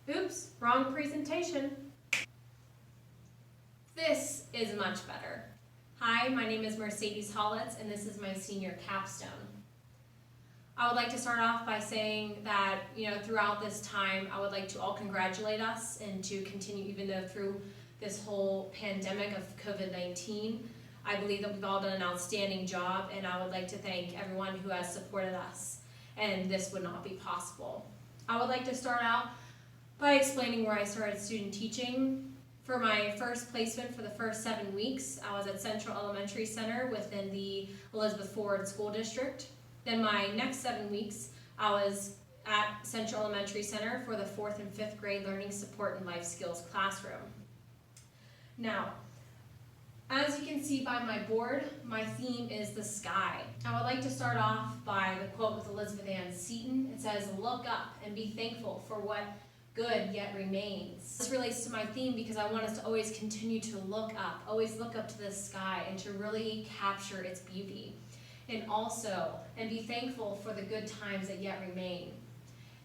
Oops, wrong presentation. This is much better. Hi, my name is Mercedes Hollitz, and this is my Senior Capstone. I would like to start off by saying that, throughout this time, I would like to all congratulate us and to continue, even though through this whole pandemic of COVID-19, I believe that we've all done an outstanding job, and I would like to thank everyone who has supported us, and this would not be possible. I would like to start out by explaining where I started student teaching. For my first placement for the first 7 weeks, I was at Central Elementary Center within the Elizabeth Forward School District. Then my next 7 weeks, I was at Central Elementary Center for the 4th and 5th grade Learning Support and Life Skills classroom. Now, as you can see by my board, my theme is the sky. I would like to start off by the quote with Elizabeth Ann Seton. It says, "Look up and be thankful for what good yet remains." This relates to my theme because I want us to always continue to look up, always look up to the sky and to really capture its beauty. And be thankful for the good times that yet remain.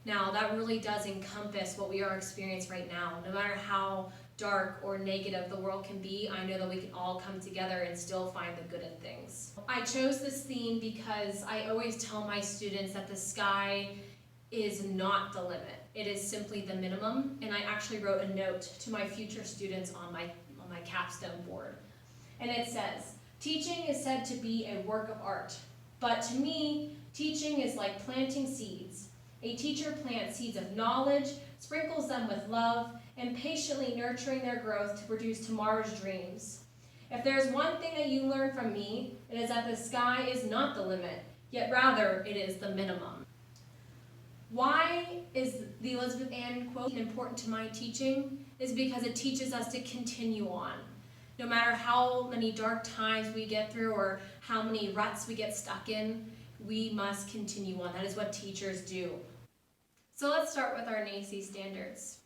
Now, that really does encompass what we are experiencing right now. No matter how dark or negative the world can be, I know that we can all come together and still find the good in things. I chose this theme because I always tell my students that the sky is not the limit. It is simply the minimum, and I actually wrote a note to my future students on my capstone board. And it says, "Teaching is said to be a work of art, but to me, teaching is like planting seeds. A teacher plants seeds of knowledge, sprinkles them with love, and patiently nurturing their growth to produce tomorrow's dreams. If there's one thing that you learn from me, it is that the sky is not the limit, yet rather it is the minimum." Why is the Elizabeth Ann quote important to my teaching? Is because it teaches us to continue on. No matter how many dark times we get through or how many ruts we get stuck in, we must continue on. That is what teachers do. So let's start with our NACCE standards.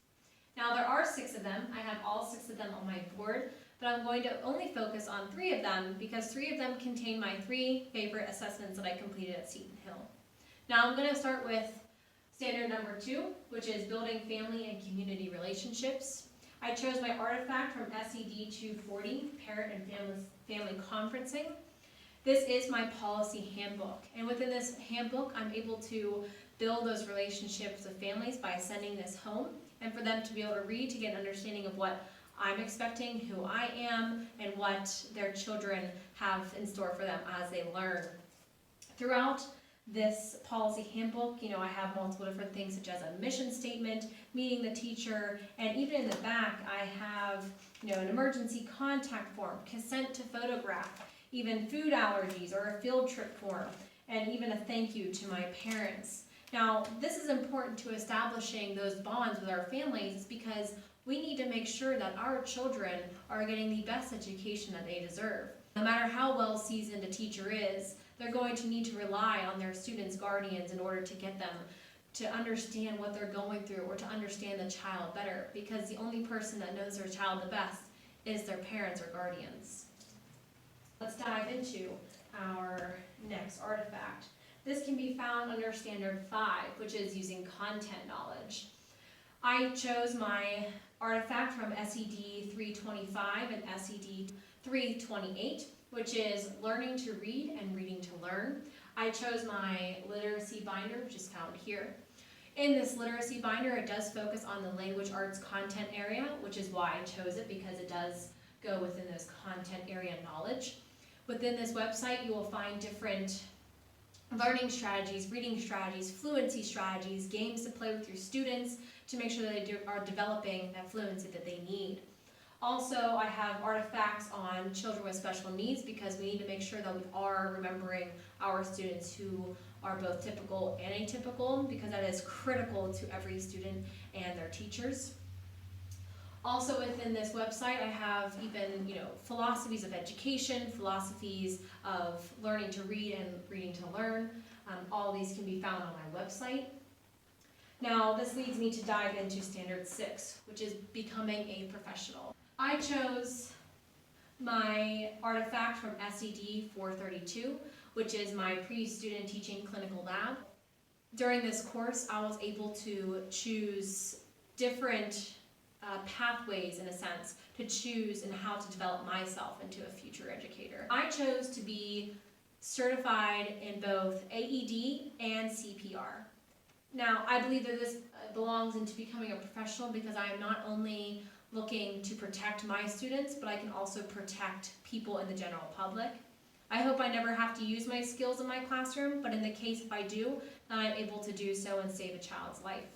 Now there are 6 of them. I have all 6 of them on my board, but I'm going to only focus on 3 of them because 3 of them contain my 3 favorite assessments that I completed at Seton Hill. Now I'm going to start with standard number 2, which is building family and community relationships. I chose my artifact from SED 240, Parent and Family Conferencing. This is my policy handbook, and within this handbook, I'm able to build those relationships with families by sending this home, and for them to be able to read to get an understanding of what I'm expecting, who I am, and what their children have in store for them as they learn. Throughout this policy handbook, I have multiple different things such as a mission statement, meeting the teacher, and even in the back I have an emergency contact form, consent to photograph, even food allergies or a field trip form, and even a thank you to my parents. Now, this is important to establishing those bonds with our families because we need to make sure that our children are getting the best education that they deserve. No matter how well seasoned a teacher is, they're going to need to rely on their students' guardians in order to get them to understand what they're going through or to understand the child better, because the only person that knows their child the best is their parents or guardians. Let's dive into our next artifact. This can be found under Standard 5, which is using content knowledge. I chose my artifact from SED 325 and SED 328, which is learning to read and reading to learn. I chose my literacy binder, which is found here. In this literacy binder, it does focus on the language arts content area, which is why I chose it, because it does go within this content area knowledge. Within this website, you will find different learning strategies, reading strategies, fluency strategies, games to play with your students to make sure that they are developing that fluency that they need. Also, I have artifacts on children with special needs because we need to make sure that we are remembering our students who are both typical and atypical, because that is critical to every student and their teachers. Also within this website, I have even, philosophies of education, philosophies of learning to read and reading to learn. All these can be found on my website. Now, this leads me to dive into Standard 6, which is becoming a professional. I chose my artifact from SED 432, which is my pre-student teaching clinical lab. During this course, I was able to choose different pathways, in a sense, to choose and how to develop myself into a future educator. I chose to be certified in both AED and CPR. Now, I believe that this belongs into becoming a professional because I am not only looking to protect my students, but I can also protect people in the general public. I hope I never have to use my skills in my classroom, but in the case if I do, then I'm able to do so and save a child's life.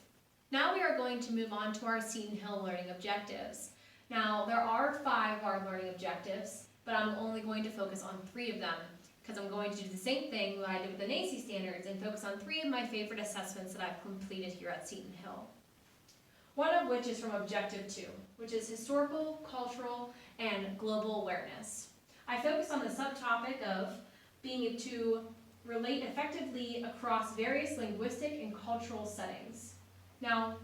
Now we are going to move on to our Seton Hill learning objectives. Now, there are 5 of our learning objectives, but I'm only going to focus on 3 of them because I'm going to do the same thing that I did with the NACCE standards and focus on 3 of my favorite assessments that I've completed here at Seton Hill. One of which is from Objective 2, which is historical, cultural, and global awareness. I focus on the subtopic of being able to relate effectively across various linguistic and cultural settings. Now,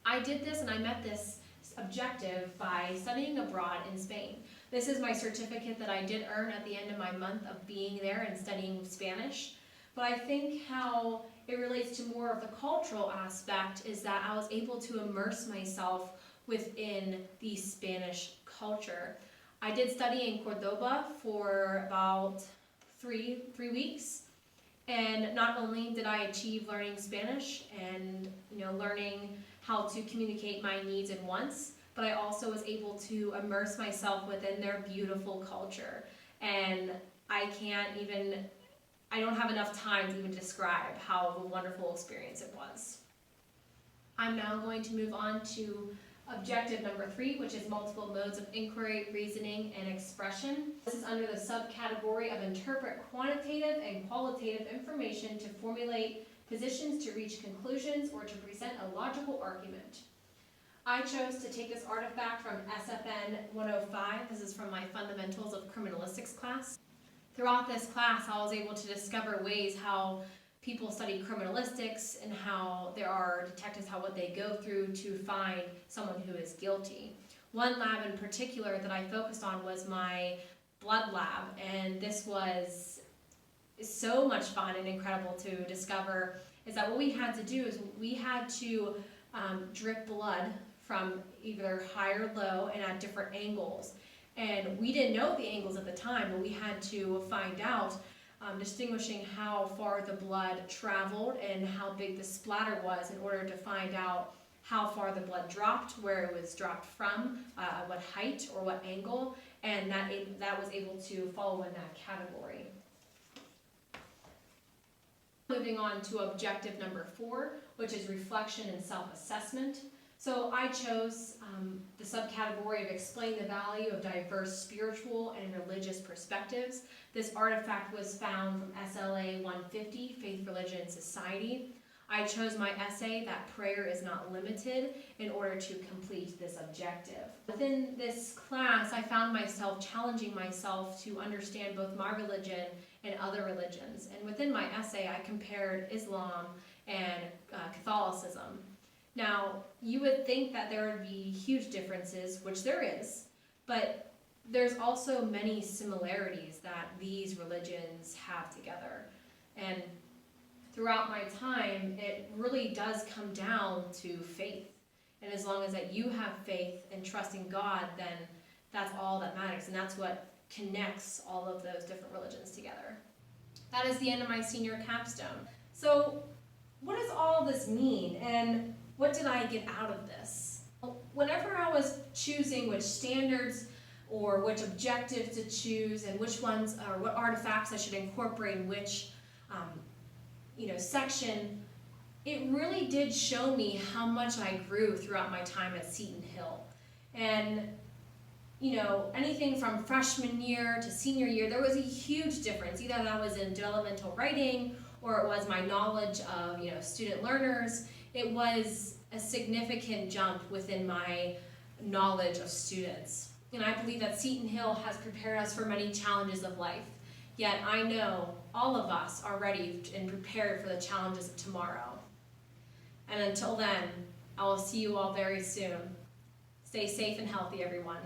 I did this and I met this objective by studying abroad in Spain. This is my certificate that I did earn at the end of my month of being there and studying Spanish. But I think how it relates to more of the cultural aspect is that I was able to immerse myself within the Spanish culture. I did study in Cordoba for about three weeks. And not only did I achieve learning Spanish and learning how to communicate my needs and wants, but I also was able to immerse myself within their beautiful culture. And I don't have enough time to even describe how of a wonderful experience it was. I'm now going to move on to objective number 3, which is multiple modes of inquiry, reasoning, and expression. This is under the subcategory of interpret quantitative and qualitative information to formulate positions, to reach conclusions, or to present a logical argument. I chose to take this artifact from SFN 105. This is from my Fundamentals of Criminalistics class. Throughout this class, I was able to discover ways how people study criminalistics and how there are detectives, what they go through to find someone who is guilty. One lab in particular that I focused on was my blood lab, and this was so much fun and incredible to discover is that what we had to do is we had to drip blood from either high or low and at different angles. And we didn't know the angles at the time, but we had to find out distinguishing how far the blood traveled and how big the splatter was in order to find out how far the blood dropped, where it was dropped from, what height or what angle, and that was able to follow in that category. Moving on to objective number 4, which is reflection and self-assessment. So I chose the subcategory of explain the value of diverse spiritual and religious perspectives. This artifact was found from SLA 150, Faith, Religion, and Society. I chose my essay, That Prayer is Not Limited, in order to complete this objective. Within this class, I found myself challenging myself to understand both my religion and other religions. And within my essay, I compared Islam and Catholicism. Now, you would think that there would be huge differences, which there is, but there's also many similarities that these religions have together. And throughout my time, it really does come down to faith. And as long as that you have faith and trust in God, then that's all that matters. And that's what connects all of those different religions together. That is the end of my senior capstone. So what does all this mean? And what did I get out of this? Whenever I was choosing which standards or which objectives to choose and which ones or what artifacts I should incorporate in which section, it really did show me how much I grew throughout my time at Seton Hill. And anything from freshman year to senior year, there was a huge difference. Either that was in developmental writing or it was my knowledge of student learners. It was a significant jump within my knowledge of students. And I believe that Seton Hill has prepared us for many challenges of life. Yet I know all of us are ready and prepared for the challenges of tomorrow. And until then, I will see you all very soon. Stay safe and healthy, everyone.